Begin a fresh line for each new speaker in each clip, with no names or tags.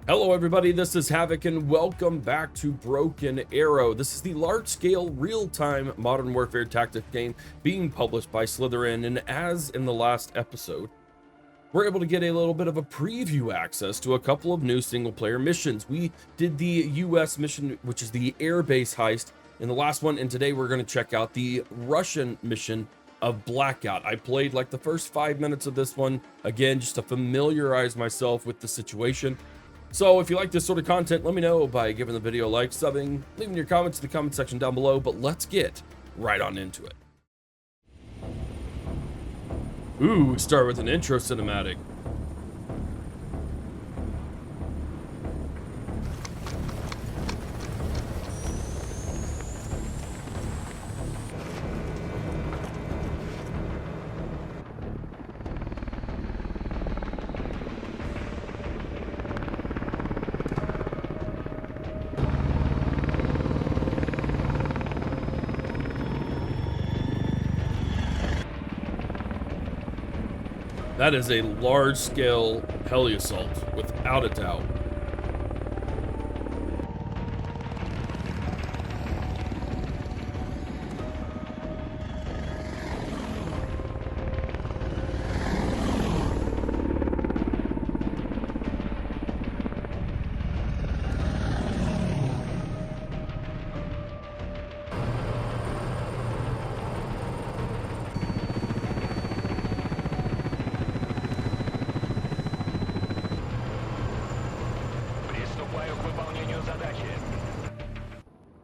Hello everybody, this is Havoc and welcome back to Broken Arrow. This is the large-scale, real-time Modern Warfare tactics game being published by Slytherin, and as in the last episode, we're able to get a little bit of a preview access to a couple of new single-player missions. We did the US mission, which is the airbase heist, in the last one, and today we're going to check out the Russian mission of Blackout. I played like the first 5 minutes of this one, again, just to familiarize myself with the situation. So if you like this sort of content, let me know by giving the video a like, subbing, leaving your comments in the comment section down below, but let's get right on into it. Ooh, start with an intro cinematic. That is a large-scale heli assault, without a doubt.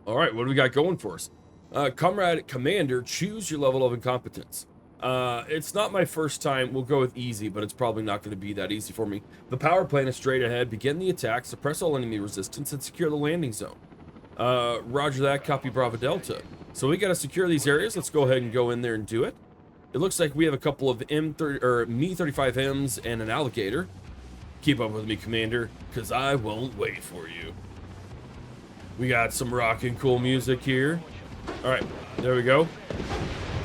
All right, what do we got going for us? Comrade Commander, choose your level of incompetence. It's not my first time. We'll go with easy, but it's probably not going to be that easy for me. The power plant is straight ahead. Begin the attack, suppress all enemy resistance, and secure the landing zone. Roger that, copy Bravo Delta. So we got to secure these areas. Let's go ahead and go in there and do it. It looks like we have a couple of Me-35Ms and an alligator. Keep up with me, Commander, because I won't wait for you. We got some rockin' cool music here. All right, there we go.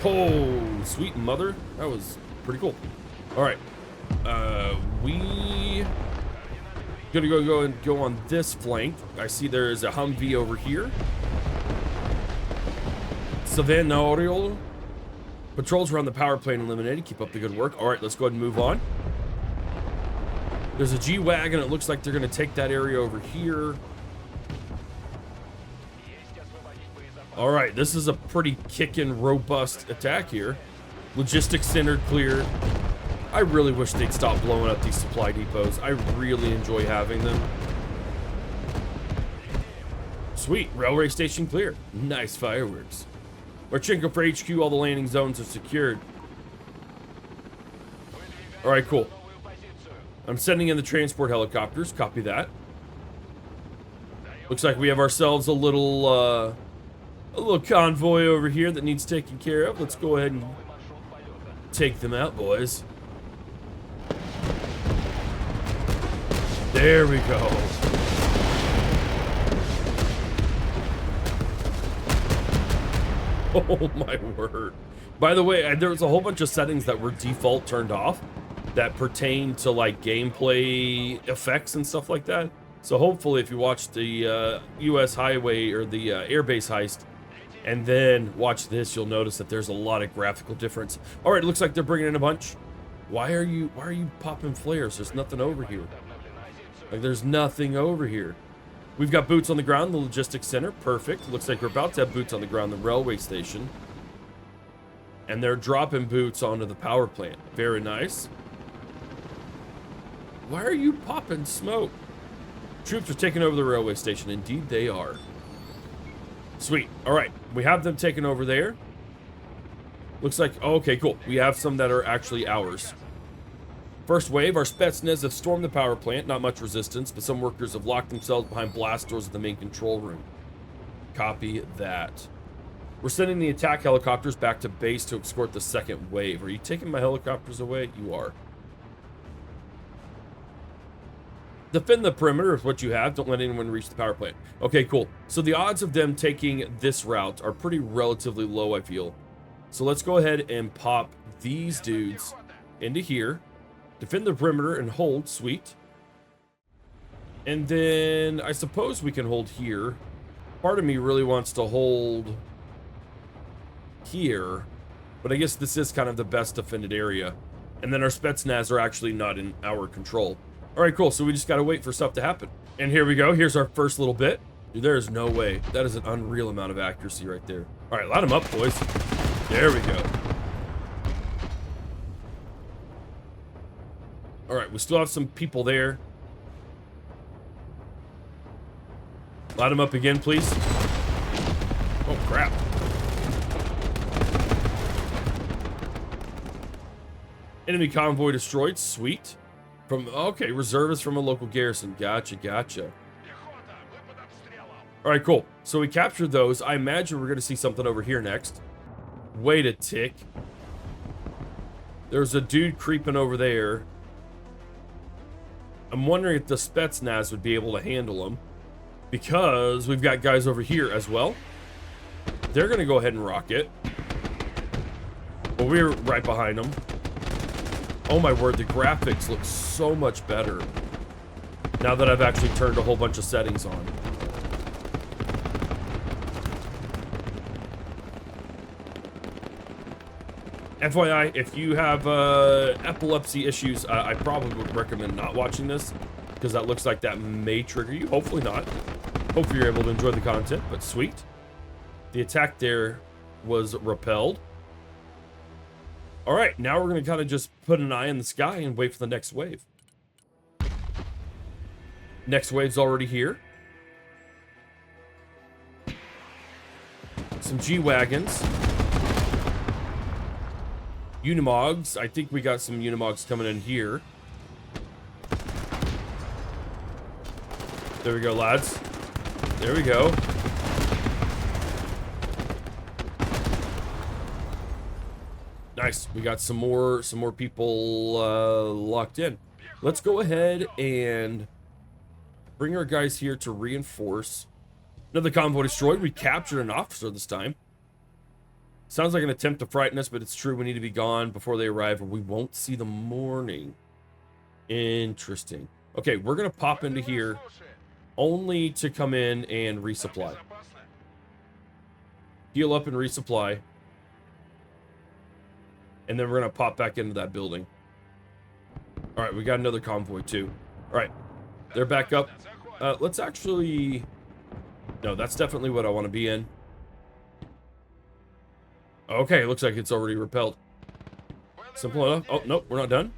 Oh, sweet mother. That was pretty cool. All right. We gonna go on this flank. I see there's a Humvee over here. Savannah patrols around the power plant eliminated. Keep up the good work. All right, let's go ahead and move on. There's a G-Wagon. It looks like they're gonna take that area over here. All right, this is a pretty kickin' robust attack here. Logistics center cleared. I really wish they'd stop blowing up these supply depots. I really enjoy having them. Sweet, railway station clear. Nice fireworks. Marchenko for HQ, all the landing zones are secured. All right, cool. I'm sending in the transport helicopters, copy that. Looks like we have ourselves a little convoy over here that needs taken care of. Let's go ahead and take them out, boys. There we go. Oh my word. By the way, there was a whole bunch of settings that were default turned off that pertain to like gameplay effects and stuff like that. So hopefully if you watch the US highway or the airbase heist and then watch this, you'll notice that there's a lot of graphical difference. All right, it looks like they're bringing in a bunch. Why are you popping flares? There's nothing over here. Like, there's nothing over here. We've got boots on the ground, the logistics center, perfect. Looks like we're about to have boots on the ground, the railway station. And they're dropping boots onto the power plant. Very nice. Why are you popping smoke? Troops are taking over the railway station. Indeed, they are. Sweet. All right, we have them taken over there. Looks like, oh, okay, cool. We have some that are actually ours. First wave, our Spetsnaz have stormed the power plant. Not much resistance, but some workers have locked themselves behind blast doors at the main control room. Copy that. We're sending the attack helicopters back to base to escort the second wave. Are you taking my helicopters away? You are. Defend the perimeter is what you have. Don't let anyone reach the power plant. Okay, cool. So the odds of them taking this route are pretty relatively low, I feel. So let's go ahead and pop these dudes into here. Defend the perimeter and hold. Sweet. And then I suppose we can hold here. Part of me really wants to hold here, but I guess this is kind of the best defended area. And then our Spetsnaz are actually not in our control. All right, cool. So we just got to wait for stuff to happen. And here we go. Here's our first little bit. Dude, there is no way. That is an unreal amount of accuracy right there. All right, light them up, boys. There we go. All right, we still have some people there. Light them up again, please. Oh, crap. Enemy convoy destroyed. Sweet. Okay, reservists from a local garrison. Gotcha, gotcha. All right, cool. So we captured those. I imagine we're going to see something over here next. Wait a tick. There's a dude creeping over there. I'm wondering if the Spetsnaz would be able to handle him, because we've got guys over here as well. They're going to go ahead and rock it. But we're right behind them. Oh my word, the graphics look so much better now that I've actually turned a whole bunch of settings on. FYI, if you have epilepsy issues, I probably would recommend not watching this, because that looks like that may trigger you. Hopefully not. Hopefully you're able to enjoy the content, but sweet. The attack there was repelled. All right, now we're going to kind of just put an eye in the sky and wait for the next wave. Next wave's already here. Some G-Wagons. Unimogs. I think we got some Unimogs coming in here. There we go, lads. There we go. Nice. We got some more people locked in. Let's go ahead and bring our guys here to reinforce. Another convoy destroyed. We captured an officer this time. Sounds like an attempt to frighten us, but it's true. We need to be gone before they arrive, or we won't see the morning. Interesting. Okay, we're going to pop into here only to come in and resupply. Heal up and resupply. And then we're going to pop back into that building. All right, we got another convoy too. All right, they're back up. Let's actually... No, that's definitely what I want to be in. Okay, looks like it's already repelled. Simple enough. Oh, nope, we're not done.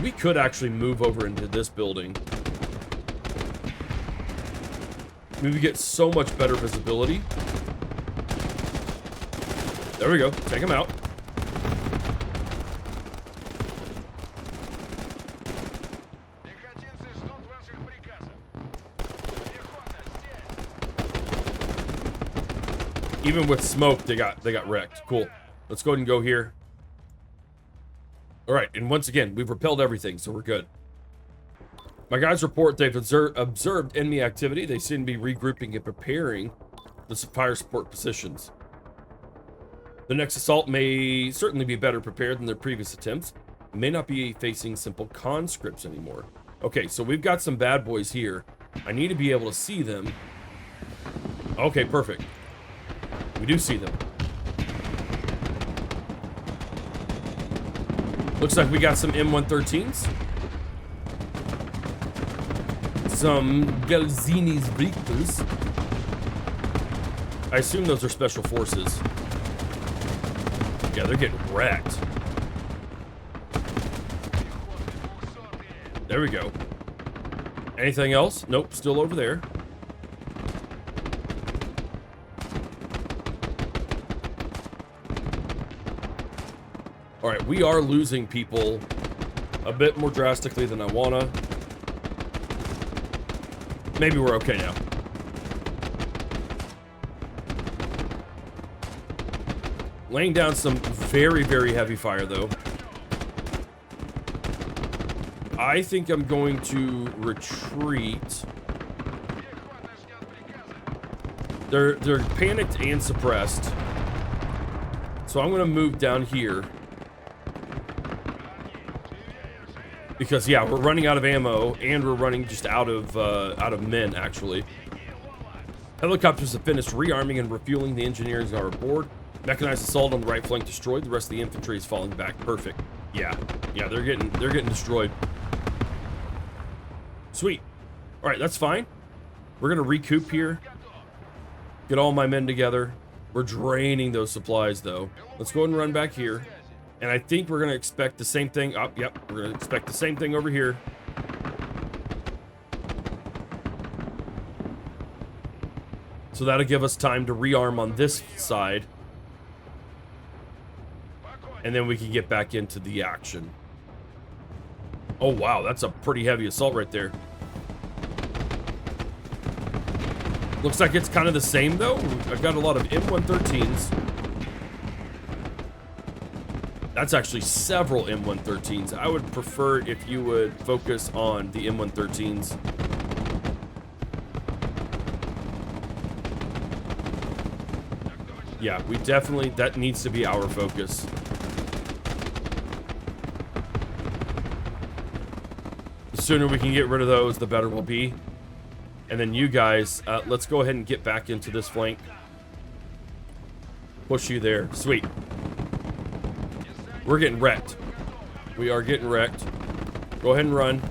We could actually move over into this building. Maybe get so much better visibility. There we go. Take him out. Even with smoke, they got wrecked. Cool. Let's go ahead and go here. All right, and once again, we've repelled everything, so we're good. My guys report they've observed enemy activity. They seem to be regrouping and preparing the fire support positions. The next assault may certainly be better prepared than their previous attempts. May not be facing simple conscripts anymore. Okay, so we've got some bad boys here. I need to be able to see them. Okay, perfect. We do see them. Looks like we got some M113s. Some Galzini's Britas. I assume those are special forces. Yeah, they're getting wrecked. There we go. Anything else? Nope, still over there. All right, we are losing people a bit more drastically than I wanna. Maybe we're okay now. Laying down some very, very heavy fire, though. I think I'm going to retreat. They're panicked and suppressed. So So I'm going to move down here. Because, yeah, we're running out of ammo, and we're running just out of men, actually. Helicopters have finished rearming and refueling. The engineers are aboard. Mechanized assault on the right flank destroyed. The rest of the infantry is falling back. Perfect. Yeah, they're getting destroyed. Sweet. All right, that's fine. We're gonna recoup here. Get all my men together. We're draining those supplies, though. Let's go ahead and run back here. And I think we're gonna expect the same thing. Oh, yep, we're gonna expect the same thing over here. So that'll give us time to rearm on this side. And then we can get back into the action. Oh, wow, that's a pretty heavy assault right there. Looks like it's kind of the same, though. I've got a lot of M113s. That's actually several M113s. I would prefer if you would focus on the M113s. Yeah, we definitely, that needs to be our focus. The sooner we can get rid of those, the better we'll be. And then you guys, let's go ahead and get back into this flank. Push you there. Sweet. We're getting wrecked. We are getting wrecked. Go ahead and run.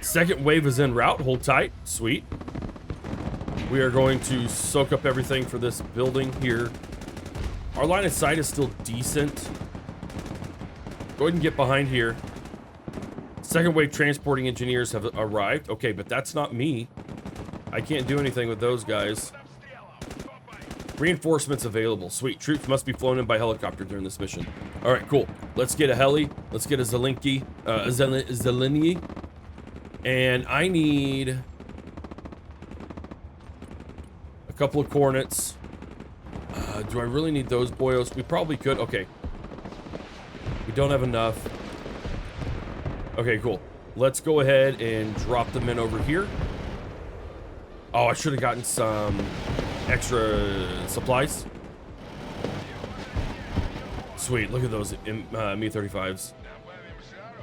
Second wave is en route. Hold tight. Sweet. We are going to soak up everything for this building here. Our line of sight is still decent. Go ahead and get behind here. Second wave transporting engineers have arrived. Okay, but that's not me. I can't do anything with those guys. Reinforcements available. Sweet. Troops must be flown in by helicopter during this mission. All right, cool. Let's get a heli. Let's get a Zelensky. Zelensky. And I need a couple of Cornets. Do I really need those boyos? We probably could. Okay. We don't have enough. Okay, cool. Let's go ahead and drop them in over here. Oh, I should have gotten some extra supplies. Sweet, look at those Mi-35s.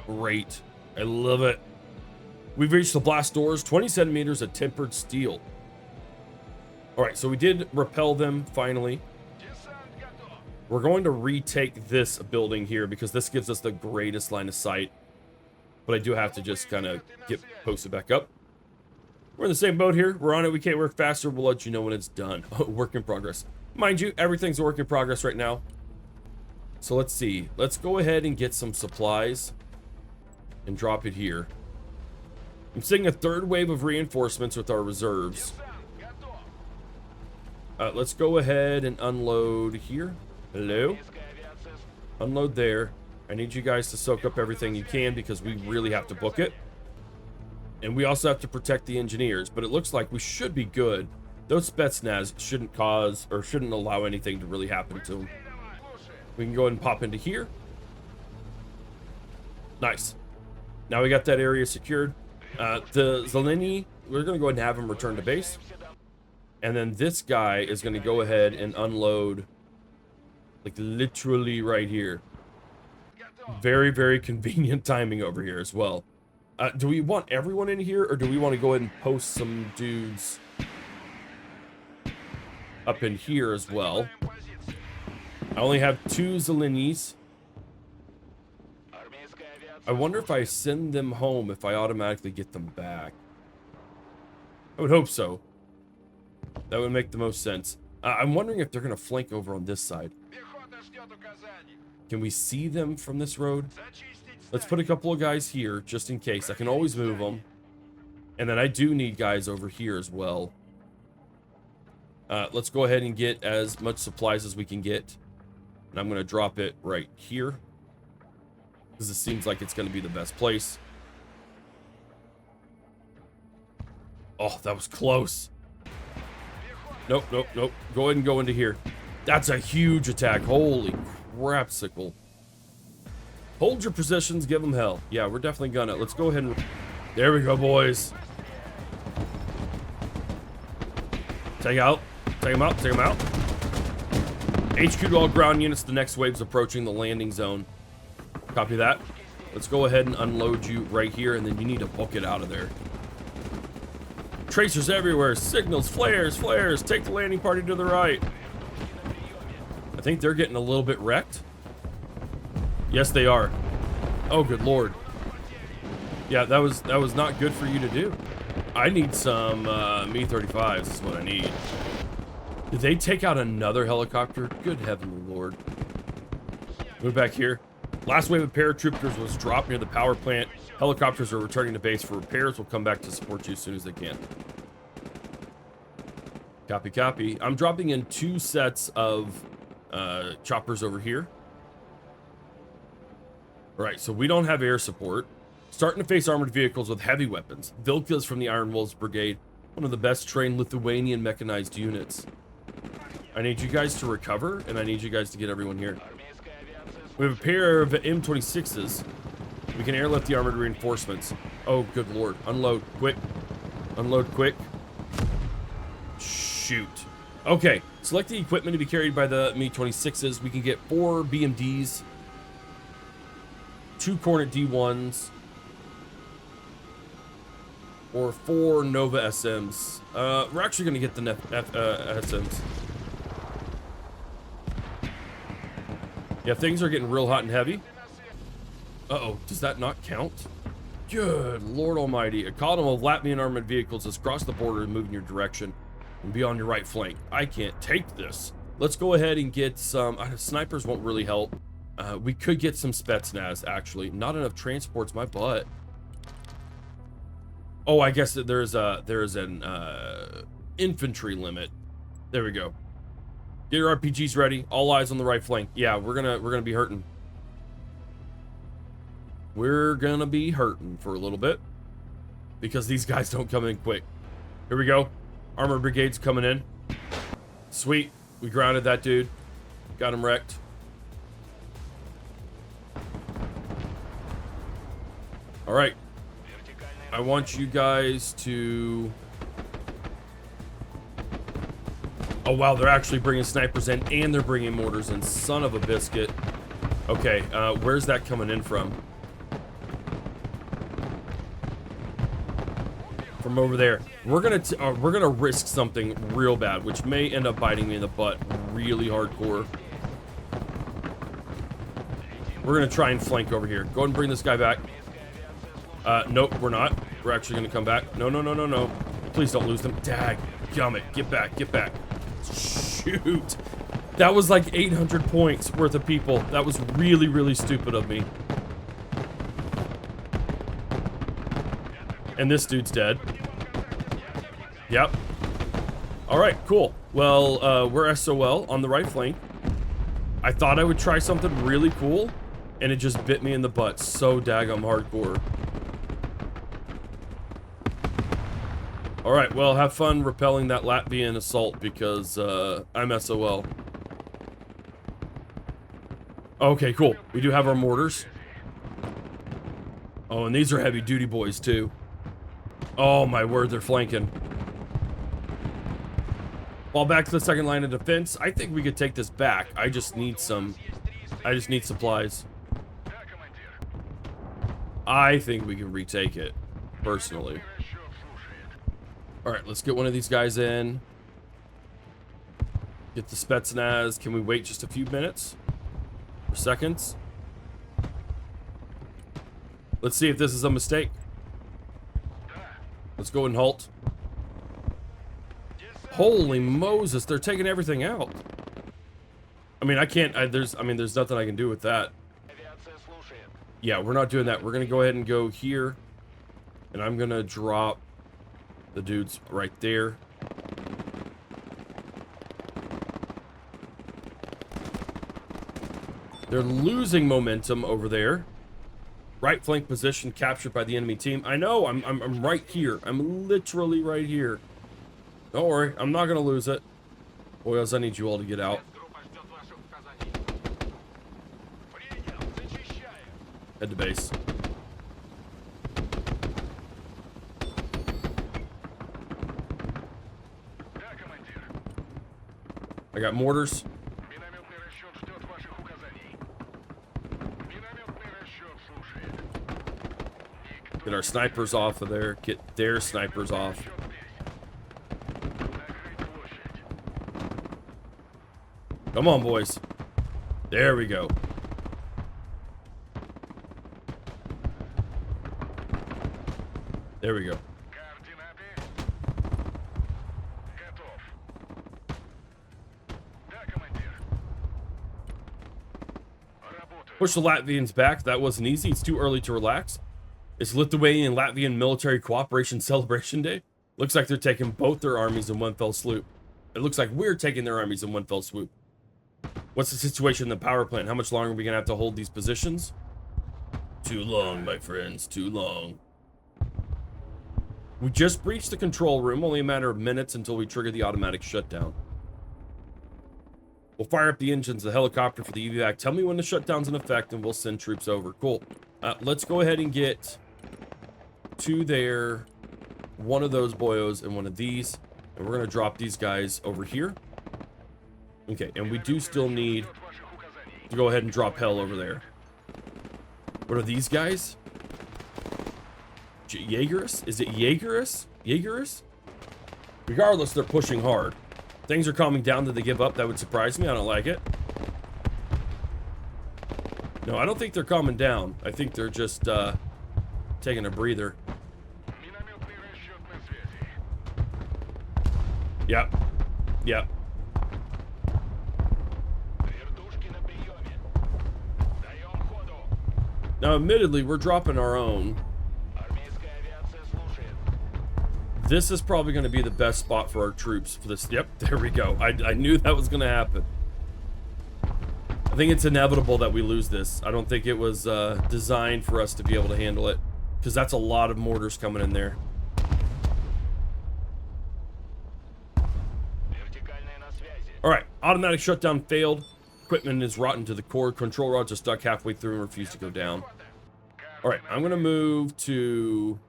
Great. I love it. We've reached the blast doors, 20 centimeters of tempered steel. All right, so we did repel them finally. We're going to retake this building here because this gives us the greatest line of sight. But I do have to just kind of get posted back up. We're in the same boat here. We're on it. We can't work faster. We'll let you know when it's done. Work in progress. Mind you, everything's a work in progress right now. So let's see. Let's go ahead and get some supplies and drop it here. I'm seeing a third wave of reinforcements with our reserves. Let's go ahead and unload here. Hello? Unload there. I need you guys to soak up everything you can because we really have to book it. And we also have to protect the engineers, but it looks like we should be good. Those Spetsnaz shouldn't cause or shouldn't allow anything to really happen to them. We can go ahead and pop into here. Nice. Now we got that area secured. The Zelensky, we're going to go ahead and have him return to base. And then this guy is going to go ahead and unload, like literally right here. Very, very convenient timing over here as well. Do we want everyone in here, or do we want to go ahead and post some dudes up in here as well? I only have 2 Zelenskys. I wonder if I send them home, if I automatically get them back. I would hope so. That would make the most sense. I'm wondering if they're going to flank over on this side. Can we see them from this road? Let's put a couple of guys here, just in case. I can always move them. And then I do need guys over here as well. Let's go ahead and get as much supplies as we can get. And I'm going to drop it right here. Because it seems like it's going to be the best place. Oh, that was close. Nope, nope, nope. Go ahead and go into here. That's a huge attack. Holy crapsicle. Hold your positions, give them hell. Yeah, we're definitely gonna. Let's go ahead and... There we go, boys. Take out. Take them out. Take them out. HQ to all ground units. The next wave's approaching the landing zone. Copy that. Let's go ahead and unload you right here, and then you need to book it out of there. Tracers everywhere. Signals, flares, flares. Take the landing party to the right. I think they're getting a little bit wrecked. Yes, they are. Oh, good lord. Yeah, that was not good for you to do. I need some Me-35s is what I need. Did they take out another helicopter? Good heavenly lord. Move back here. Last wave of paratroopers was dropped near the power plant. Helicopters are returning to base for repairs. We'll come back to support you as soon as they can. Copy, copy. I'm dropping in 2 sets of choppers over here. All right, so we don't have air support. Starting to face armored vehicles with heavy weapons. Vilkas from the Iron Wolves Brigade, one of the best trained Lithuanian mechanized units. I need you guys to recover, and I need you guys to get everyone here. We have a pair of M26s. We can airlift the armored reinforcements. Oh, good lord. Unload, quick. Unload, quick. Shoot. Okay, select the equipment to be carried by the Me-26s. We can get 4 BMDs, 2 Cornet D1s, or 4 Nova SMs. We're actually going to get the SMs. Yeah, things are getting real hot and heavy. Uh-oh, does that not count? Good Lord Almighty. A column of Latvian armored vehicles has crossed the border and moved in your direction and be on your right flank. I can't take this. Let's go ahead and get some... snipers won't really help. We could get some Spetsnaz, actually. Not enough transports, my butt. Oh, I guess that there's an infantry limit. There we go. Get your RPGs ready. All eyes on the right flank. Yeah, we're gonna be hurting. We're gonna be hurting for a little bit because these guys don't come in quick. Here we go. Armored brigade's coming in. Sweet. We grounded that dude. Got him wrecked. All right. I want you guys to... Oh, wow, they're actually bringing snipers in, and they're bringing mortars in. Son of a biscuit. Okay, where's that coming in from? From over there. We're gonna risk something real bad, which may end up biting me in the butt really hardcore. We're gonna try and flank over here. Go ahead and bring this guy back. Nope, we're not. We're actually gonna come back. No, no, no, no, no. Please don't lose them. Dag, gummit. Get back, get back. Shoot. That was like 800 points worth of people. That was really, really stupid of me. And this dude's dead. Yep. All right, cool. Well, we're SOL on the right flank. I thought I would try something really cool, and it just bit me in the butt so daggum hardcore. All right, well, have fun repelling that Latvian assault because I'm SOL. Okay, cool. We do have our mortars. Oh, and these are heavy-duty boys, too. Oh, my word, they're flanking. Fall back to the second line of defense. I think we could take this back. I just need supplies. I think we can retake it, personally. All right, let's get one of these guys in. Get the Spetsnaz. Can we wait just a few minutes? Or seconds? Let's see if this is a mistake. Let's go and halt. Holy Moses, they're taking everything out. I mean, I can't, there's nothing I can do with that. Yeah, we're not doing that. We're gonna go ahead and go here. And I'm gonna drop the dudes right there. They're losing momentum over there. Right flank position captured by the enemy team. I know, I'm right here. I'm literally right here. Don't worry, I'm not gonna lose it. Boys, I need you all to get out. Head to base. I got mortars. Get our snipers off of there. Get their snipers off. Come on, boys. There we go. There we go. Push the Latvians back. That wasn't easy. It's too early to relax. It's Lithuanian Latvian Military Cooperation Celebration Day. Looks like they're taking both their armies in one fell swoop. It looks like we're taking their armies in one fell swoop. What's the situation in the power plant? How much longer are we going to have to hold these positions? Too long, my friends. Too long. We just breached the control room. Only a matter of minutes until we trigger the automatic shutdown. We'll fire up the engines, the helicopter for the evac. Tell me when the shutdown's in effect and we'll send troops over. Cool. Let's go ahead and get to there. One of those boyos and one of these. And we're going to drop these guys over here. Okay, and we do still need to go ahead and drop hell over there. What are these guys? Jaegerus? Is it Jaegerus? Jaegerus? Regardless, they're pushing hard. Things are calming down. Did they give up? That would surprise me. I don't like it. No, I don't think they're calming down. I think they're just taking a breather. Yep. Yep. Now, admittedly, we're dropping our own. This is probably going to be the best spot for our troops for this. Yep, there we go. I knew that was going to happen. I think it's inevitable that we lose this. I don't think it was designed for us to be able to handle it, because that's a lot of mortars coming in there. All right, automatic shutdown failed. Equipment is rotten to the core. Control rods are stuck halfway through and refuse to go down. All right, I'm going to move to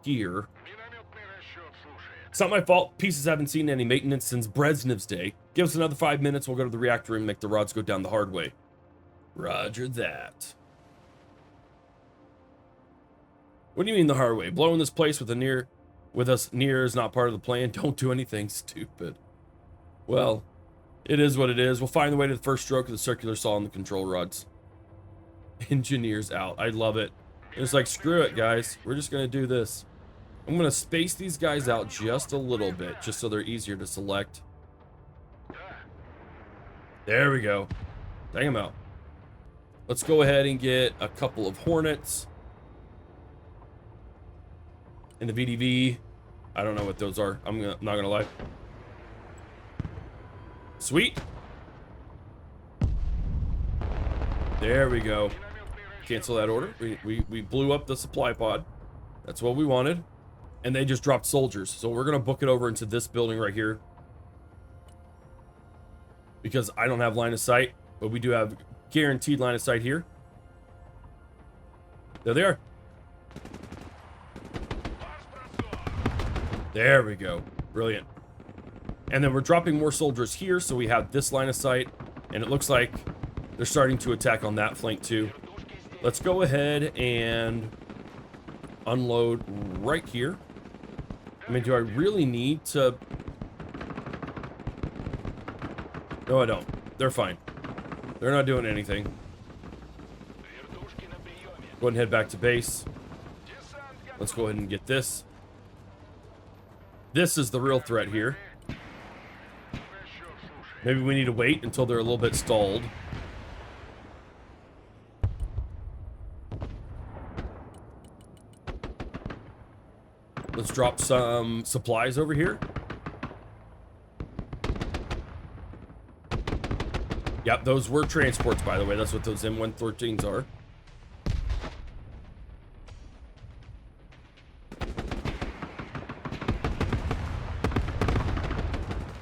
here. It's not my fault. Pieces haven't seen any maintenance since Brezhnev's day. Give us another 5 minutes. We'll go to the reactor room and make the rods go down the hard way. Roger that. What do you mean the hard way? Blowing this place with us near is not part of the plan. Don't do anything stupid. Well, it is what it is. We'll find the way to the first stroke of the circular saw on the control rods. Engineers out. I love it. It's like, screw it, guys. We're just going to do this. I'm going to space these guys out just a little bit, just so they're easier to select. There we go. Dang them out. Let's go ahead and get a couple of Hornets. In the VDV. I don't know what those are. I'm not going to lie. Sweet. There we go. Cancel that order. We blew up the supply pod. That's what we wanted. And they just dropped soldiers. So we're going to book it over into this building right here. Because I don't have line of sight. But we do have guaranteed line of sight here. There they are. There we go. Brilliant. And then we're dropping more soldiers here. So we have this line of sight. And it looks like they're starting to attack on that flank too. Let's go ahead and unload right here. I mean, do I really need to? No, I don't. They're fine. They're not doing anything. Go ahead and head back to base. Let's go ahead and get this. This is the real threat here. Maybe we need to wait until they're a little bit stalled. Let's drop some supplies over here. Yep, those were transports, by the way. That's what those M113s are.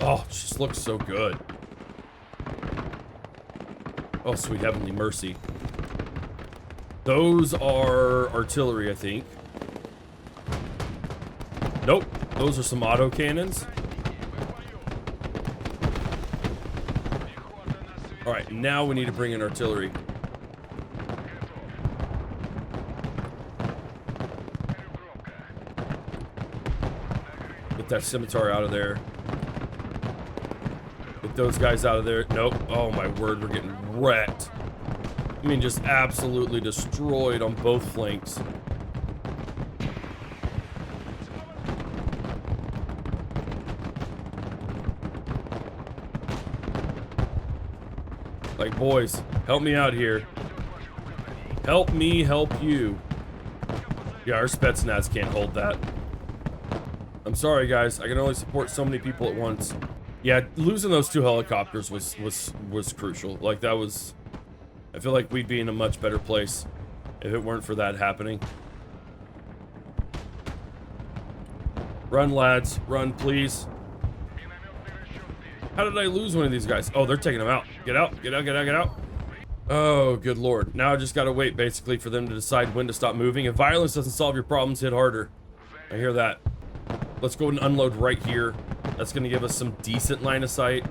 Oh, it just looks so good. Oh, sweet heavenly mercy. Those are artillery, I think. Nope, those are some auto cannons. All right, now we need to bring in artillery. Get that scimitar out of there. Get those guys out of there. Nope. Oh my word, we're getting wrecked. I mean, just absolutely destroyed on both flanks. Like, boys, help me out here. Help me help you. Yeah, our Spetsnaz can't hold that. I'm sorry, guys. I can only support so many people at once. Yeah, losing those 2 helicopters was crucial. Like, that was... I feel like we'd be in a much better place if it weren't for that happening. Run, lads. Run, please. How did I lose one of these guys? Oh, they're taking them out. Get out. Get out, get out, get out. Oh, good lord. Now I just gotta wait, basically, for them to decide when to stop moving. If violence doesn't solve your problems, hit harder. I hear that. Let's go and unload right here. That's gonna give us some decent line of sight.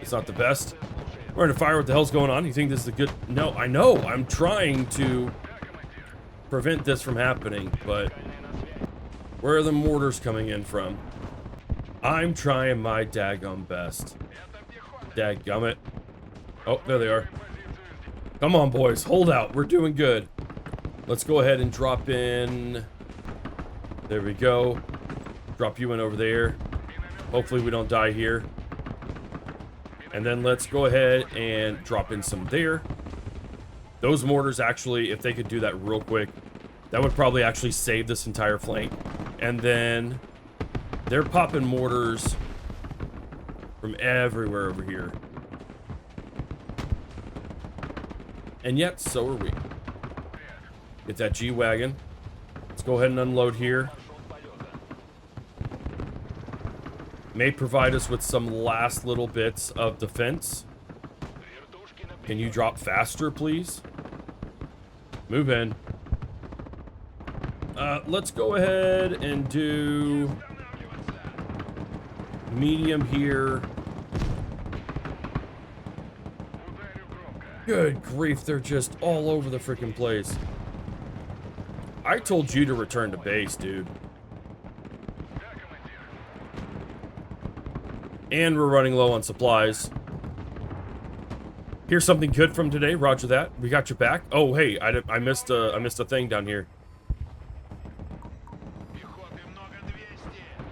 It's not the best. We're under fire. What the hell's going on? You think this is a good... No, I know. I'm trying to prevent this from happening, but... Where are the mortars coming in from? I'm trying my daggum best. Dadgummit. Oh, there they are. Come on, boys. Hold out. We're doing good. Let's go ahead and drop in... There we go. Drop you in over there. Hopefully we don't die here. And then let's go ahead and drop in some there. Those mortars, actually, if they could do that real quick, that would probably actually save this entire flank. And then they're popping mortars from everywhere over here. And yet, so are we. Get that G-Wagon. Let's go ahead and unload here. May provide us with some last little bits of defense. Can you drop faster, please? Move in. Let's go ahead and do medium here. Good grief, they're just all over the freaking place. I told you to return to base, dude. And we're running low on supplies. Here's something good from today. Roger that. We got your back. Oh, hey, I missed a thing down here.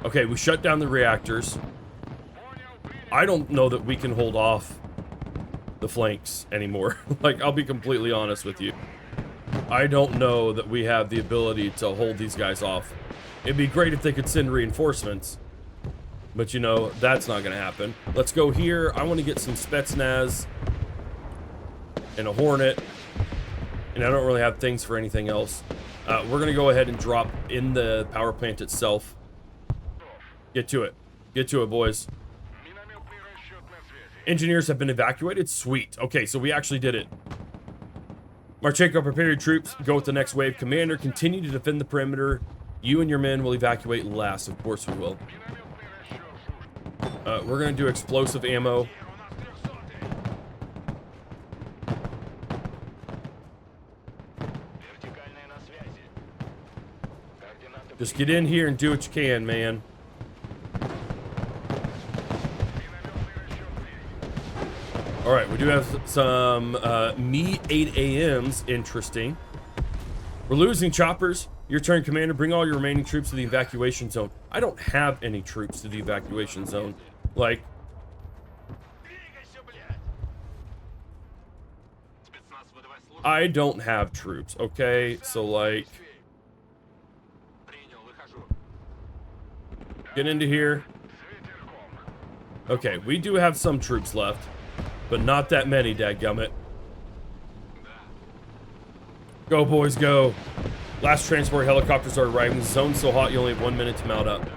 Okay, we shut down the reactors. I don't know that we can hold off the flanks anymore. Like, I'll be completely honest with you. I don't know that we have the ability to hold these guys off. It'd be great if they could send reinforcements. But, you know, that's not going to happen. Let's go here. I want to get some Spetsnaz and a Hornet. And I don't really have things for anything else. We're going to go ahead and drop in the power plant itself. Get to it. Get to it, boys. Engineers have been evacuated. Sweet. Okay, so we actually did it. Marchenko, prepare your troops. Go with the next wave. Commander, continue to defend the perimeter. You and your men will evacuate last. Of course we will. We're going to do explosive ammo. Just get in here and do what you can, man. Alright, we do have some Me 8 AMs. Interesting. We're losing choppers. Your turn, Commander. Bring all your remaining troops to the evacuation zone. I don't have any troops to the evacuation zone. Like... I don't have troops, okay? So, like... Get into here. Okay, we do have some troops left. But not that many, dadgummit. Go, boys, go. Last transport helicopters are arriving. The zone's so hot you only have 1 minute to mount up.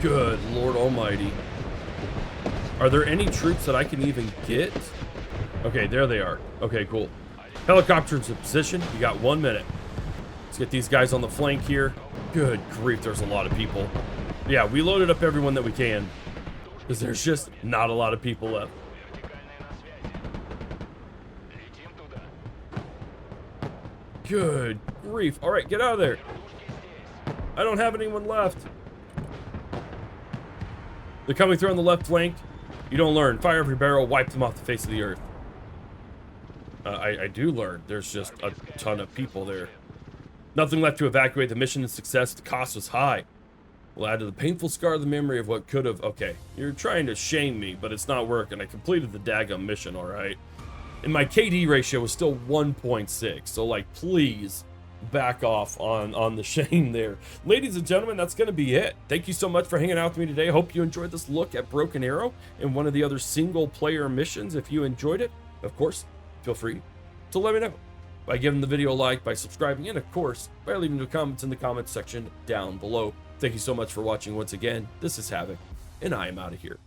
Good Lord Almighty. Are there any troops that I can even get? Okay, there they are. Okay, cool. Helicopters in position. You got 1 minute. Let's get these guys on the flank here. Good grief, there's a lot of people. Yeah, we loaded up everyone that we can. because there's just not a lot of people left. Good grief. All right, get out of there. I don't have anyone left. They're coming through on the left flank. You don't learn. Fire every barrel, wipe them off the face of the earth. I do learn. There's just a ton of people there. Nothing left to evacuate. The mission is success. The cost was high. We'll add to the painful scar the memory of what could have. Okay, you're trying to shame me, but it's not working. I completed the daggum mission, all right? And my KD ratio was still 1.6. So, like, please back off on the shame there. Ladies and gentlemen, that's going to be it. Thank you so much for hanging out with me today. I hope you enjoyed this look at Broken Arrow and one of the other single-player missions. If you enjoyed it, of course, feel free to let me know by giving the video a like, by subscribing, and of course, by leaving your comments in the comments section down below. Thank you so much for watching once again. This is Havoc, and I am out of here.